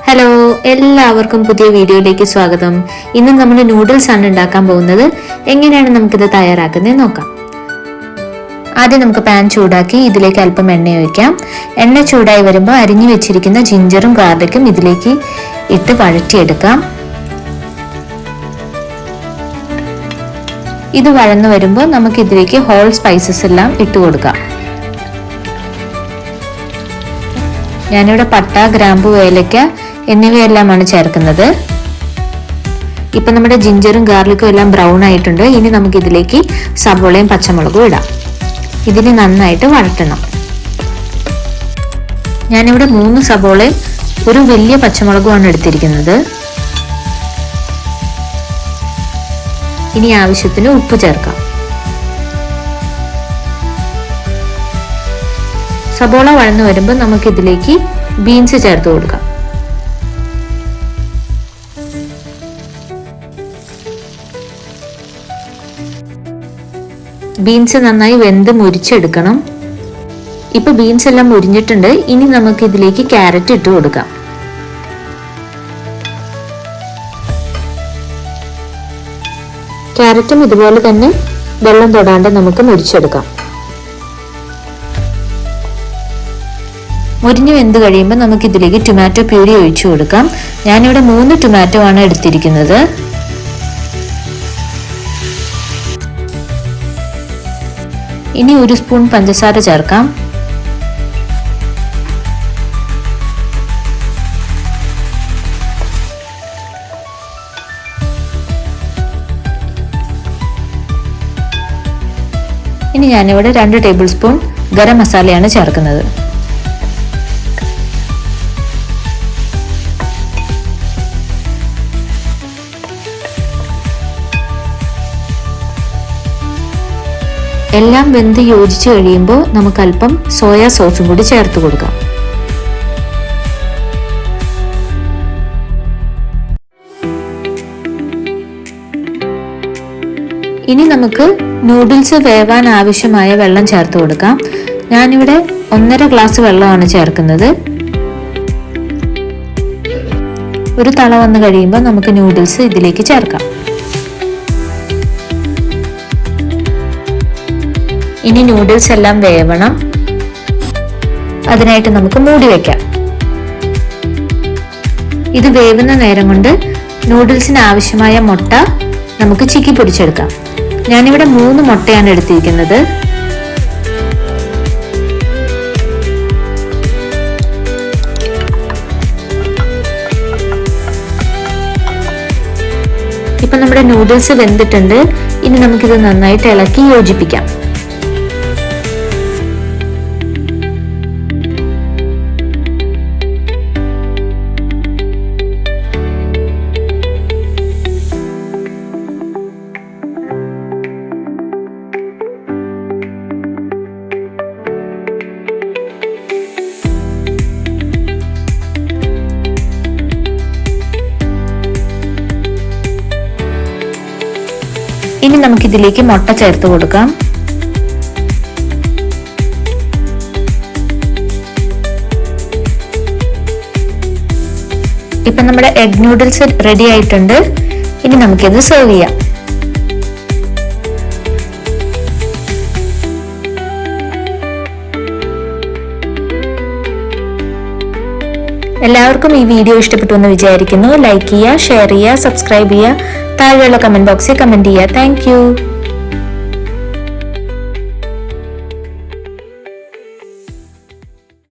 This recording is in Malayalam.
ഹലോ, എല്ലാവർക്കും പുതിയ വീഡിയോയിലേക്ക് സ്വാഗതം. ഇന്ന് നമ്മൾ നൂഡിൽസ് ആണ് ഉണ്ടാക്കാൻ പോകുന്നത്. എങ്ങനെയാണ് നമുക്കിത് തയ്യാറാക്കുന്നത് നോക്കാം. ആദ്യം നമുക്ക് പാൻ ചൂടാക്കി ഇതിലേക്ക് അല്പം എണ്ണ ഒഴിക്കാം. എണ്ണ ചൂടായി വരുമ്പോൾ അരിഞ്ഞു വെച്ചിരിക്കുന്ന ജിഞ്ചറും ഗാർലിക്കും ഇതിലേക്ക് ഇട്ട് വഴറ്റിയെടുക്കാം. ഇത് വഴന്നു വരുമ്പോൾ നമുക്ക് ഇതിലേക്ക് ഹോൾ സ്പൈസസ് എല്ലാം ഇട്ട് കൊടുക്കാം. ഞാനിവിടെ പട്ട, ഗ്രാമ്പു, ഏലക്ക എന്നിവയെല്ലാമാണ് ചേർക്കുന്നത്. ഇപ്പൊ നമ്മുടെ ജിഞ്ചറും ഗാർലിക്കും എല്ലാം ബ്രൗൺ ആയിട്ടുണ്ട്. ഇനി നമുക്ക് ഇതിലേക്ക് സവോളയും പച്ചമുളകും ഇടാം. ഇതിന് നന്നായിട്ട് വഴറ്റണം. ഞാനിവിടെ 3 സവോളയും ഒരു വലിയ പച്ചമുളകുമാണ് എടുത്തിരിക്കുന്നത്. ഇനി ആവശ്യത്തിന് ഉപ്പ് ചേർക്കാം. സവോള വഴന്നു വരുമ്പോൾ നമുക്ക് ഇതിലേക്ക് ബീൻസ് ചേർത്ത് കൊടുക്കാം. ബീൻസ് നന്നായി വെന്ത് മുരിച്ചെടുക്കണം. ഇപ്പൊ ബീൻസ് എല്ലാം മുരിഞ്ഞിട്ടുണ്ട്. ഇനി നമുക്ക് ഇതിലേക്ക് ക്യാരറ്റ് ഇട്ട് കൊടുക്കാം. ക്യാരറ്റും ഇതുപോലെ തന്നെ വെള്ളം തൊടാണ്ട് നമുക്ക് മുരിച്ചെടുക്കാം. മുരിഞ്ഞു വെന്ത് കഴിയുമ്പോൾ നമുക്ക് ഇതിലേക്ക് ടൊമാറ്റോ പ്യൂരി ഒഴിച്ചു കൊടുക്കാം. ഞാനിവിടെ 3 ടൊമാറ്റോ ആണ് എടുത്തിരിക്കുന്നത്. ഇനി 1 സ്പൂൺ പഞ്ചസാര ചേർക്കാം. ഇനി ഞാനിവിടെ 2 ടേബിൾ സ്പൂൺ ഗരം മസാലയാണ് ചേർക്കുന്നത്. എല്ലാം വെന്ത് യോജിച്ച് കഴിയുമ്പോൾ നമുക്ക് അല്പം സോയാ സോസും കൂടി ചേർത്ത് കൊടുക്കാം. ഇനി നമുക്ക് നൂഡിൽസ് വേവാൻ ആവശ്യമായ വെള്ളം ചേർത്ത് കൊടുക്കാം. ഞാനിവിടെ 1.5 ഗ്ലാസ് വെള്ളമാണ് ചേർക്കുന്നത്. ഒരു തള വന്ന് കഴിയുമ്പോൾ നമുക്ക് നൂഡിൽസ് ഇതിലേക്ക് ചേർക്കാം. ഇനി നൂഡിൽസ് എല്ലാം വേവണം. അതിനായിട്ട് നമുക്ക് മൂടി വെക്കാം. ഇത് വേവുന്ന നേരം കൊണ്ട് നൂഡിൽസിന് ആവശ്യമായ മുട്ട നമുക്ക് ചിക്കി പൊടിച്ചെടുക്കാം. ഞാനിവിടെ 3 മുട്ടയാണ് എടുത്തിരിക്കുന്നത്. ഇപ്പൊ നമ്മുടെ നൂഡിൽസ് വെന്തിട്ടുണ്ട്. ഇനി നമുക്കിത് നന്നായിട്ട് ഇളക്കി യോജിപ്പിക്കാം. ഇനി നമുക്കിതിലേക്ക് മുട്ട ചേർത്ത് കൊടുക്കാം. ഇപ്പൊ നമ്മുടെ എഗ് നൂഡിൽസ് റെഡി ആയിട്ടുണ്ട്. ഇനി നമുക്കിത് സെർവ് ചെയ്യാം. എല്ലാവർക്കും ഈ വീഡിയോ ഇഷ്ടപ്പെട്ടു എന്ന് വിചാരിക്കുന്നു. ലൈക്ക് ചെയ്യുക, ഷെയർ ചെയ്യുക, സബ്സ്ക്രൈബ് ചെയ്യുക. താഴെയുള്ള കമന്റ് ബോക്സിൽ കമന്റ് ചെയ്യുക. Thank you.